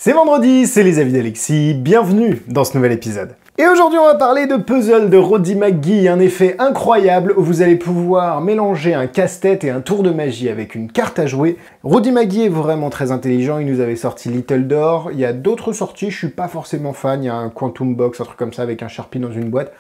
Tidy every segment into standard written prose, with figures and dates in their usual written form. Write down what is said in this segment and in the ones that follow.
C'est vendredi, c'est les avis d'Alexis, bienvenue dans ce nouvel épisode. Et aujourd'hui on va parler de puzzle de Roddy McGee, un effet incroyable où vous allez pouvoir mélanger un casse-tête et un tour de magie avec une carte à jouer. Roddy McGee est vraiment très intelligent, il nous avait sorti Little Door, il y a d'autres sorties, je suis pas forcément fan, il y a un Quantum Box, un truc comme ça avec un Sharpie dans une boîte.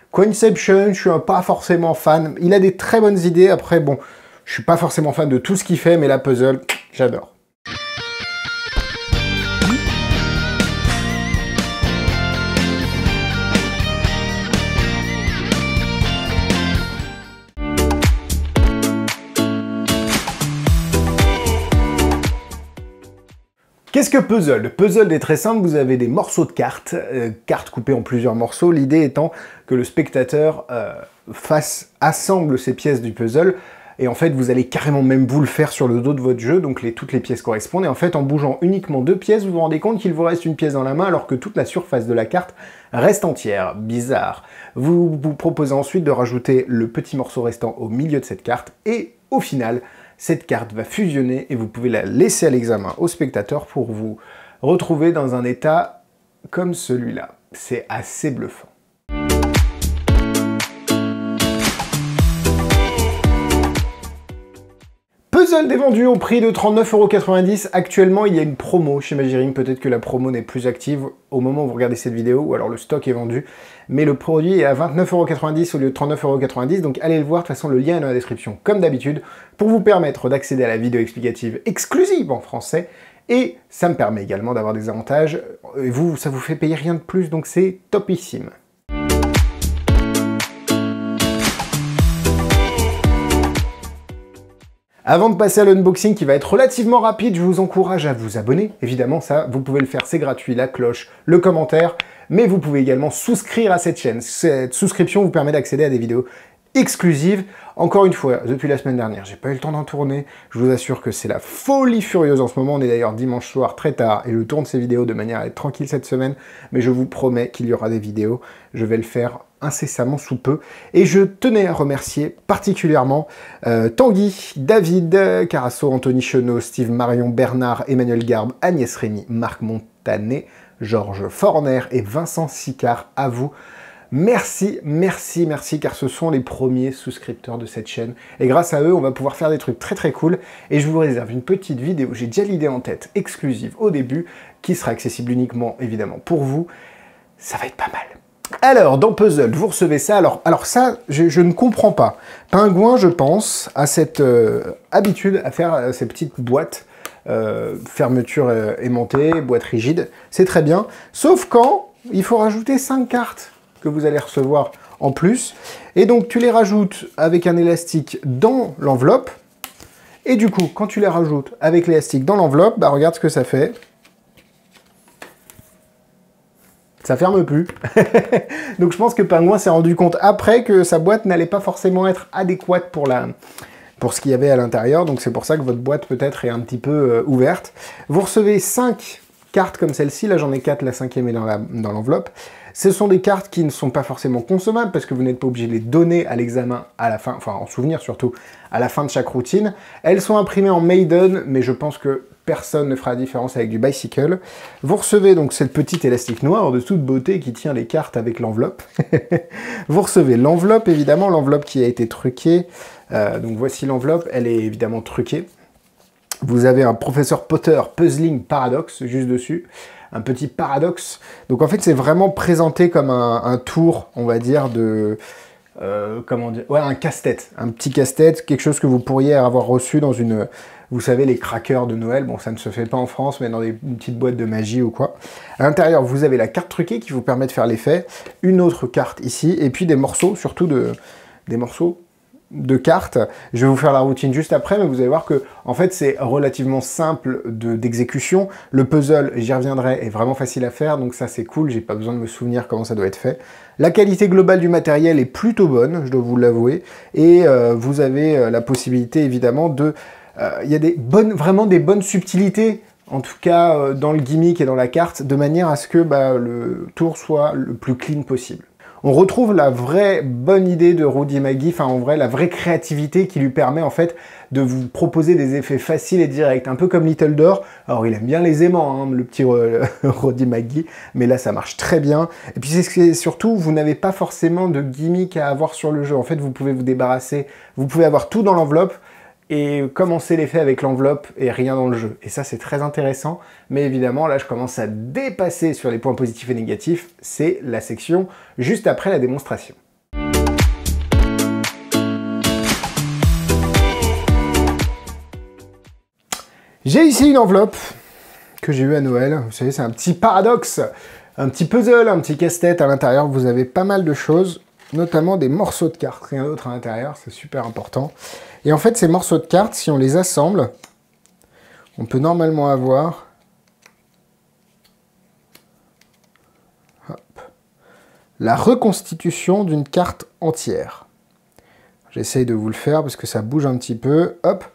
Coinception, je suis pas forcément fan, il a des très bonnes idées, après bon, je suis pas forcément fan de tout ce qu'il fait, mais la puzzle, j'adore. Qu'est-ce que puzzle? Le puzzle est très simple, vous avez des morceaux de cartes, cartes coupées en plusieurs morceaux, l'idée étant que le spectateur assemble ces pièces du puzzle, et en fait vous allez carrément même vous le faire sur le dos de votre jeu, donc toutes les pièces correspondent, et en fait en bougeant uniquement deux pièces, vous vous rendez compte qu'il vous reste une pièce dans la main alors que toute la surface de la carte reste entière. Bizarre. Vous vous proposez ensuite de rajouter le petit morceau restant au milieu de cette carte, et au final, cette carte va fusionner et vous pouvez la laisser à l'examen au spectateur pour vous retrouver dans un état comme celui-là. C'est assez bluffant. Puzzle est vendu au prix de 39,90 €. Actuellement, il y a une promo chez Magirim. Peut-être que la promo n'est plus active au moment où vous regardez cette vidéo, ou alors le stock est vendu. Mais le produit est à 29,90 € au lieu de 39,90 €. Donc allez le voir, de toute façon le lien est dans la description, comme d'habitude, pour vous permettre d'accéder à la vidéo explicative exclusive en français. Et ça me permet également d'avoir des avantages. Et vous, ça vous fait payer rien de plus, donc c'est topissime. Avant de passer à l'unboxing qui va être relativement rapide, je vous encourage à vous abonner. Évidemment, ça, vous pouvez le faire, c'est gratuit, la cloche, le commentaire. Mais vous pouvez également souscrire à cette chaîne. Cette souscription vous permet d'accéder à des vidéos exclusives. Encore une fois, depuis la semaine dernière, j'ai pas eu le temps d'en tourner. Je vous assure que c'est la folie furieuse en ce moment. On est d'ailleurs dimanche soir très tard et je tourne ces vidéos de manière à être tranquille cette semaine. Mais je vous promets qu'il y aura des vidéos. Je vais le faire incessamment sous peu. Et je tenais à remercier particulièrement Tanguy, David, Carasso, Anthony Chenot, Steve Marion, Bernard, Emmanuel Garbe, Agnès Rémy, Marc Montanet, Georges Forner et Vincent Sicard. À vous. Merci, merci, merci, car ce sont les premiers souscripteurs de cette chaîne. Et grâce à eux, on va pouvoir faire des trucs très très cool. Et je vous réserve une petite vidéo, j'ai déjà l'idée en tête, exclusive au début, qui sera accessible uniquement, évidemment, pour vous. Ça va être pas mal. Alors, dans Puzzle, vous recevez ça. Alors ça, je ne comprends pas. Pingouin, je pense, a cette habitude à faire ces petites boîtes, fermeture aimantée, boîte rigide. C'est très bien. Sauf quand il faut rajouter 5 cartes que vous allez recevoir en plus. Et donc, tu les rajoutes avec un élastique dans l'enveloppe. Et du coup, quand tu les rajoutes avec l'élastique dans l'enveloppe, bah regarde ce que ça fait. Ça ferme plus. Donc je pense que Pingouin s'est rendu compte après que sa boîte n'allait pas forcément être adéquate pour ce qu'il y avait à l'intérieur. Donc c'est pour ça que votre boîte peut-être est un petit peu ouverte. Vous recevez 5 cartes comme celle-ci. Là j'en ai 4, la 5e est dans l'enveloppe. Ce sont des cartes qui ne sont pas forcément consommables parce que vous n'êtes pas obligé de les donner à l'examen à la fin, enfin en souvenir surtout, à la fin de chaque routine. Elles sont imprimées en Maiden, mais je pense que personne ne fera la différence avec du Bicycle. Vous recevez donc cette petite élastique noire de toute beauté qui tient les cartes avec l'enveloppe. Vous recevez l'enveloppe, évidemment, l'enveloppe qui a été truquée. Donc voici l'enveloppe, elle est évidemment truquée. Vous avez un Professeur Potter Puzzling Paradox juste dessus. Un petit paradoxe. Donc en fait, c'est vraiment présenté comme un tour, on va dire, de... comment dire? Ouais, un casse-tête. Un petit casse-tête, quelque chose que vous pourriez avoir reçu dans une... Vous savez, les crackers de Noël, bon, ça ne se fait pas en France, mais dans une petite boîte de magie ou quoi. À l'intérieur, vous avez la carte truquée qui vous permet de faire l'effet, une autre carte ici, et puis des morceaux, surtout des morceaux de cartes. Je vais vous faire la routine juste après, mais vous allez voir que en fait c'est relativement simple d'exécution. Le puzzle, j'y reviendrai, est vraiment facile à faire, donc ça c'est cool, j'ai pas besoin de me souvenir comment ça doit être fait. La qualité globale du matériel est plutôt bonne, je dois vous l'avouer, et vous avez la possibilité évidemment de... il y a vraiment des bonnes subtilités, en tout cas dans le gimmick et dans la carte, de manière à ce que le tour soit le plus clean possible. On retrouve la vraie bonne idée de Rudy Maggi, enfin en vrai la vraie créativité qui lui permet en fait de vous proposer des effets faciles et directs, un peu comme Little Door. Alors il aime bien les aimants, hein, le petit Rudy Maggi, mais là ça marche très bien. Et puis c'est surtout, vous n'avez pas forcément de gimmick à avoir sur le jeu. En fait, vous pouvez vous débarrasser, vous pouvez avoir tout dans l'enveloppe, et commencer l'effet avec l'enveloppe et rien dans le jeu. Et ça, c'est très intéressant. Mais évidemment, là, je commence à dépasser sur les points positifs et négatifs. C'est la section juste après la démonstration. J'ai ici une enveloppe que j'ai eue à Noël. Vous savez, c'est un petit paradoxe, un petit puzzle, un petit casse-tête. À l'intérieur, vous avez pas mal de choses, notamment des morceaux de cartes. Rien d'autre à l'intérieur, c'est super important. Et en fait, ces morceaux de cartes, si on les assemble, on peut normalement avoir la reconstitution d'une carte entière. J'essaye de vous le faire parce que ça bouge un petit peu. Hop,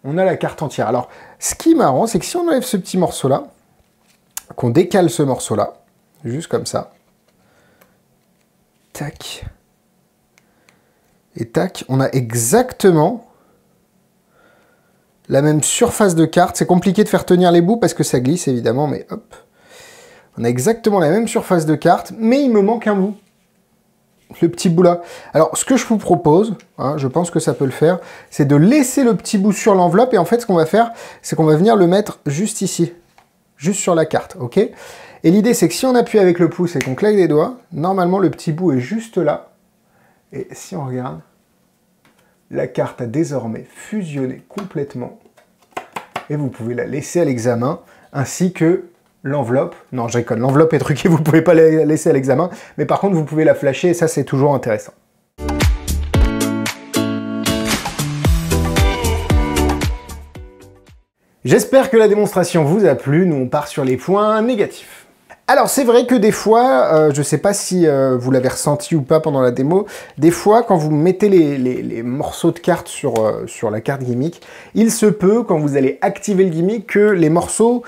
on a la carte entière. Alors, ce qui est marrant, c'est que si on enlève ce petit morceau-là, qu'on décale ce morceau-là, juste comme ça, tac, et tac, on a exactement la même surface de carte. C'est compliqué de faire tenir les bouts parce que ça glisse évidemment, mais hop. On a exactement la même surface de carte, mais il me manque un bout. Le petit bout là. Alors, ce que je vous propose, hein, je pense que ça peut le faire, c'est de laisser le petit bout sur l'enveloppe, et en fait, ce qu'on va faire, c'est qu'on va venir le mettre juste ici. Juste sur la carte, ok? Et l'idée, c'est que si on appuie avec le pouce et qu'on claque des doigts, normalement, le petit bout est juste là. Et si on regarde, la carte a désormais fusionné complètement et vous pouvez la laisser à l'examen, ainsi que l'enveloppe. Non, je déconne, l'enveloppe est truquée, vous ne pouvez pas la laisser à l'examen, mais par contre, vous pouvez la flasher et ça, c'est toujours intéressant. J'espère que la démonstration vous a plu. Nous, on part sur les points négatifs. Alors c'est vrai que des fois, je ne sais pas si vous l'avez ressenti ou pas pendant la démo, des fois quand vous mettez les morceaux de cartes sur la carte gimmick, il se peut quand vous allez activer le gimmick que les morceaux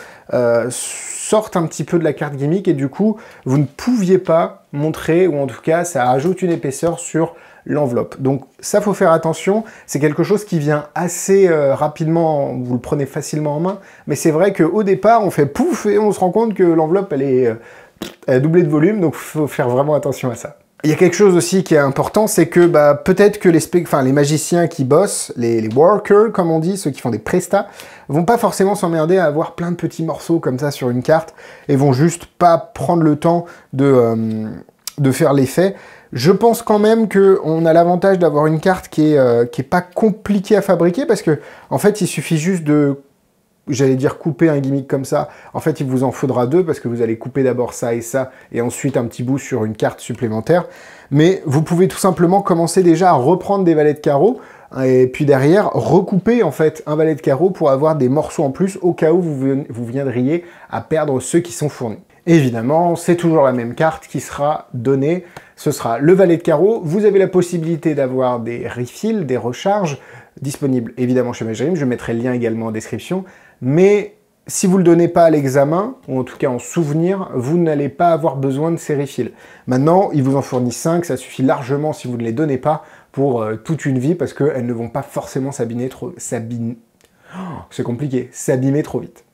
sortent un petit peu de la carte gimmick et du coup vous ne pouviez pas montrer, ou en tout cas ça ajoute une épaisseur sur l'enveloppe. Donc ça, faut faire attention, c'est quelque chose qui vient assez rapidement, vous le prenez facilement en main, mais c'est vrai qu'au départ, on fait pouf et on se rend compte que l'enveloppe, elle a doublé de volume, donc il faut faire vraiment attention à ça. Il y a quelque chose aussi qui est important, c'est que peut-être que les magiciens qui bossent, les workers, comme on dit, ceux qui font des prestats, vont pas forcément s'emmerder à avoir plein de petits morceaux comme ça sur une carte, et vont juste pas prendre le temps de faire l'effet. Je pense quand même qu'on a l'avantage d'avoir une carte qui est pas compliquée à fabriquer, parce que en fait, il suffit juste de, j'allais dire couper un gimmick comme ça. En fait, il vous en faudra deux, parce que vous allez couper d'abord ça, et ensuite un petit bout sur une carte supplémentaire. Mais vous pouvez tout simplement commencer déjà à reprendre des valets de carreaux, et puis derrière, recouper en fait un valet de carreaux pour avoir des morceaux en plus, au cas où vous viendriez à perdre ceux qui sont fournis. Évidemment, c'est toujours la même carte qui sera donnée. Ce sera le valet de carreau. Vous avez la possibilité d'avoir des refills, des recharges disponibles évidemment chez Magic Dream. Je mettrai le lien également en description. Mais si vous ne le donnez pas à l'examen, ou en tout cas en souvenir, vous n'allez pas avoir besoin de ces refills. Maintenant, ils vous en fournissent 5, ça suffit largement si vous ne les donnez pas pour toute une vie, parce qu'elles ne vont pas forcément s'abîmer trop vite.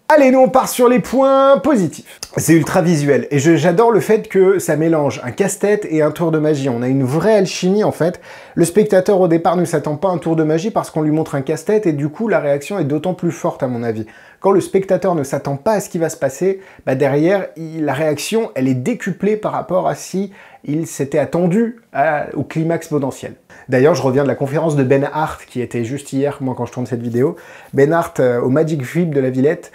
Allez, nous on part sur les points positifs. C'est ultra visuel, et j'adore le fait que ça mélange un casse-tête et un tour de magie. On a une vraie alchimie en fait. Le spectateur au départ ne s'attend pas à un tour de magie parce qu'on lui montre un casse-tête, et du coup la réaction est d'autant plus forte à mon avis. Quand le spectateur ne s'attend pas à ce qui va se passer, derrière, la réaction elle est décuplée par rapport à si il s'était attendu au climax potentiel. D'ailleurs, je reviens de la conférence de Ben Hart, qui était juste hier, moi, quand je tourne cette vidéo. Ben Hart au Magic Whip de la Villette,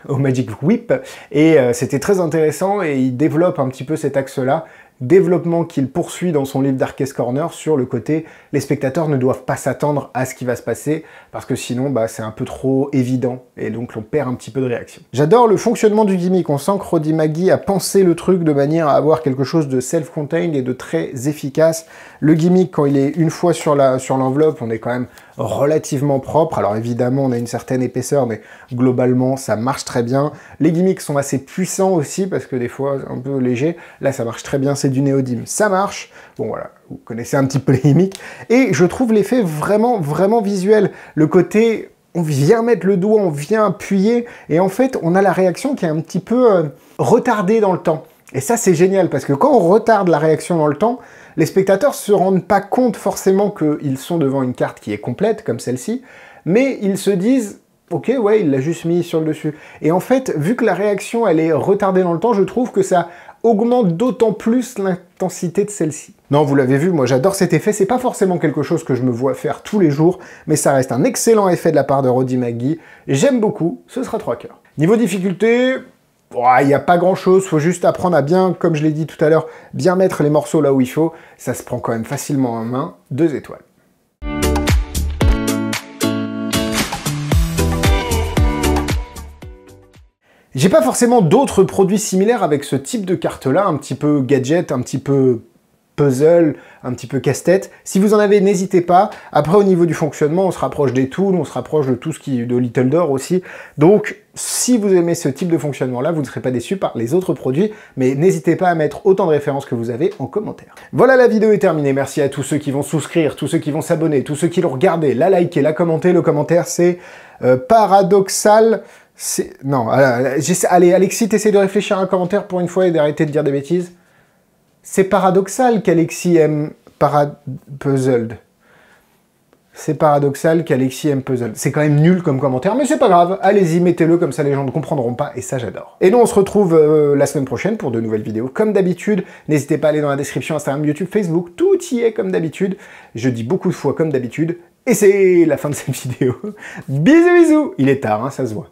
au Magic Whip, et c'était très intéressant, et il développe un petit peu cet axe-là, développement qu'il poursuit dans son livre Darkest Corner sur le côté les spectateurs ne doivent pas s'attendre à ce qui va se passer, parce que sinon c'est un peu trop évident, et donc on perd un petit peu de réaction. J'adore le fonctionnement du gimmick. On sent que Rudy Maggi a pensé le truc de manière à avoir quelque chose de self-contained et de très efficace. Le gimmick, quand il est une fois sur l'enveloppe, on est quand même relativement propre. Alors évidemment, on a une certaine épaisseur, mais globalement, ça marche très bien. Les gimmicks sont assez puissants aussi, parce que des fois, c'est un peu léger. Là, ça marche très bien, c'est du néodyme, ça marche. Bon, voilà, vous connaissez un petit peu les gimmicks. Et je trouve l'effet vraiment, vraiment visuel. Le côté, on vient mettre le doigt, on vient appuyer, et en fait, on a la réaction qui est un petit peu retardée dans le temps. Et ça, c'est génial, parce que quand on retarde la réaction dans le temps, les spectateurs se rendent pas compte forcément qu'ils sont devant une carte qui est complète, comme celle-ci, mais ils se disent « Ok, ouais, il l'a juste mis sur le dessus ». Et en fait, vu que la réaction, elle est retardée dans le temps, je trouve que ça augmente d'autant plus l'intensité de celle-ci. Non, vous l'avez vu, moi j'adore cet effet, c'est pas forcément quelque chose que je me vois faire tous les jours, mais ça reste un excellent effet de la part de Roddy McGee. J'aime beaucoup, ce sera 3 cœurs. Niveau difficulté... il n'y a pas grand chose, faut juste apprendre à bien, comme je l'ai dit tout à l'heure, bien mettre les morceaux là où il faut. Ça se prend quand même facilement en main, 2 étoiles. J'ai pas forcément d'autres produits similaires avec ce type de carte-là, un petit peu gadget, un petit peu puzzle, un petit peu casse-tête. Si vous en avez, n'hésitez pas. Après, au niveau du fonctionnement, on se rapproche des tools, on se rapproche de tout ce qui est de Little Door aussi. Donc, si vous aimez ce type de fonctionnement-là, vous ne serez pas déçus par les autres produits, mais n'hésitez pas à mettre autant de références que vous avez en commentaire. Voilà, la vidéo est terminée. Merci à tous ceux qui vont souscrire, tous ceux qui vont s'abonner, tous ceux qui l'ont regardé, la liker, la commenter. Le commentaire, c'est paradoxal. Non, allez, Alexis, t'essaies de réfléchir à un commentaire pour une fois et d'arrêter de dire des bêtises. C'est paradoxal qu'Alexis aime Puzzled. C'est paradoxal qu'Alexis aime Puzzled. C'est quand même nul comme commentaire, mais c'est pas grave. Allez-y, mettez-le, comme ça les gens ne comprendront pas, et ça j'adore. Et nous on se retrouve la semaine prochaine pour de nouvelles vidéos, comme d'habitude. N'hésitez pas à aller dans la description, Instagram, YouTube, Facebook, tout y est comme d'habitude. Je dis beaucoup de fois comme d'habitude, et c'est la fin de cette vidéo. Bisous bisous. Il est tard, hein, ça se voit.